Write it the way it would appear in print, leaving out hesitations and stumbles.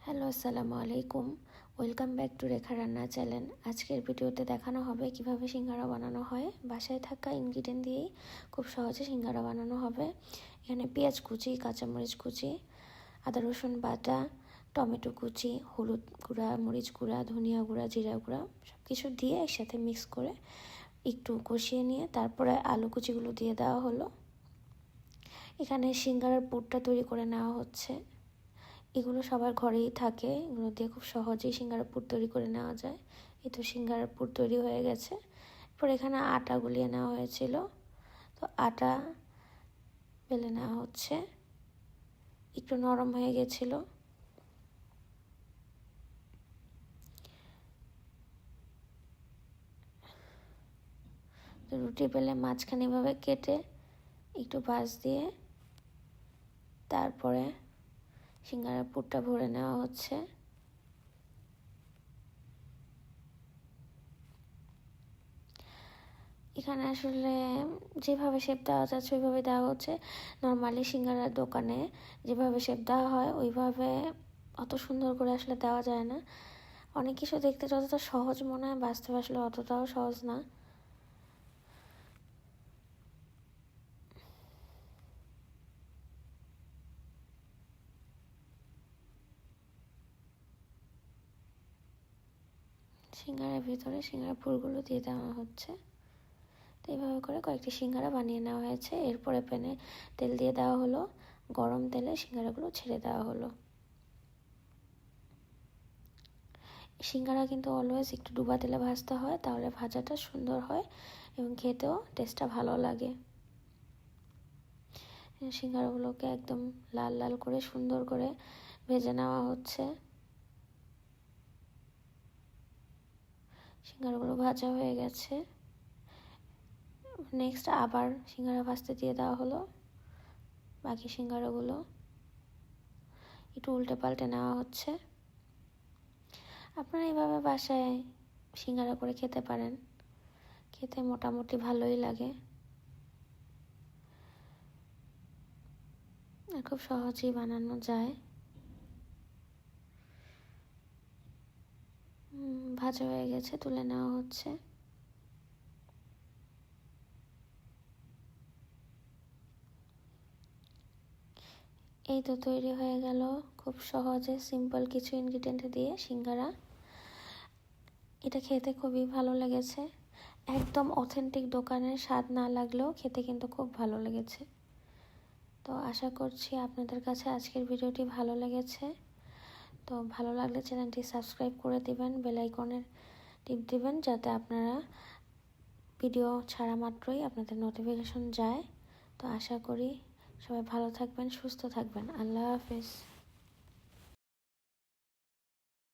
Hello, আসসালামু আলাইকুম। Welcome back to রেখা রান্না চ্যানেল। আজকের ভিডিওতে দেখানো হবে কিভাবে সিঙ্গারা বানানো হয়। বাসায় থাকা ইনগ্রিডিয়েন্ট দিয়েই খুব সহজে সিঙ্গারা বানানো হবে। এখানে পেঁয়াজ কুচি, কাঁচামরিচ কুচি, আদা রসুন বাটা, টমেটো কুচি, হলুদ গুঁড়া, মরিচ গুঁড়া, ধনিয়া গুঁড়া, জিরা গুঁড়া সব কিছু দিয়ে একসাথে মিক্স করে একটু কষিয়ে নিয়ে তারপরে আলু কুচিগুলো দিয়ে দেওয়া হলো। এখানে সিঙ্গারার পুরটা তৈরি করে নেওয়া হচ্ছে। এগুলো সবার ঘরেই থাকে, এগুলো দিয়ে খুব সহজেই সিঙ্গারার পুর তৈরি করে নেওয়া যায়। এই তো সিঙ্গারার পুর তৈরি হয়ে গেছে। এরপর এখানে আটা গুলিয়ে নেওয়া হয়েছিল, তো আটা বেলে নেওয়া হচ্ছে। একটু নরম হয়ে গেছিল, তো রুটি বেলে মাঝখানে এভাবে কেটে একটু ভাঁজ দিয়ে তারপরে সিঙ্গারার পুরটা ভরে নেওয়া হচ্ছে। এখানে আসলে যেভাবে শেপ দেওয়া যাচ্ছে ওইভাবে দেওয়া হচ্ছে। নর্মালি সিঙ্গারার দোকানে যেভাবে শেপ দেওয়া হয় ওইভাবে অত সুন্দর করে আসলে দেওয়া যায় না। অনেক কিছু দেখতে যতটা সহজ মনে হয় বাস্তবে আসলে অতটাও সহজ না। সিঙ্গারার ভিতরে সিঙ্গারার পুরগুলো দিয়ে দেওয়া হচ্ছে। তো এইভাবে করে কয়েকটি সিঙ্গারা বানিয়ে নেওয়া হয়েছে। এরপরে প্যানে তেল দিয়ে দেওয়া হলো, গরম তেলে সিঙ্গারাগুলো ছেড়ে দেওয়া হলো। সিঙ্গারা কিন্তু অলওয়েজ একটু ডুবা তেলে ভাজতে হয়, তাহলে ভাজাটা সুন্দর হয় এবং খেতেও টেস্টটা ভালো লাগে। সিঙ্গারাগুলোকে একদম লাল লাল করে সুন্দর করে ভেজে নেওয়া হচ্ছে। সিঙ্গারাগুলো ভাজা হয়ে গেছে। নেক্সট আবার সিঙ্গারা ভাজতে দিয়ে দেওয়া হলো। বাকি সিঙ্গারাগুলো একটু উল্টে পাল্টে নেওয়া হচ্ছে। আপনারা এইভাবে বাসায় সিঙ্গারা করে খেতে পারেন, খেতে মোটামুটি ভালোই লাগে আর খুব সহজেই বানানো যায়। ভাজা হয়ে গেছে, তুলে নেওয়া হচ্ছে। এই তো তৈরি হয়ে গেল খুব সহজে সিম্পল কিছু ইনগ্রিডিয়েন্ট দিয়ে সিঙ্গারা। এটা খেতে খুবই ভালো লেগেছে। একদম অথেন্টিক দোকানের স্বাদ না লাগলেও খেতে কিন্তু খুব ভালো লেগেছে। তো আশা করছি আপনাদের কাছে আজকের ভিডিওটি ভালো লেগেছে। তো ভালো লাগলে চ্যানেলটি সাবস্ক্রাইব করে দিবেন, বেল আইকনের টিপ দিবেন যাতে আপনারা ভিডিও ছাড়া মাত্রই আপনাদের নোটিফিকেশন যায়। তো আশা করি সবাই ভালো থাকবেন, সুস্থ থাকবেন। আল্লাহ হাফেজ।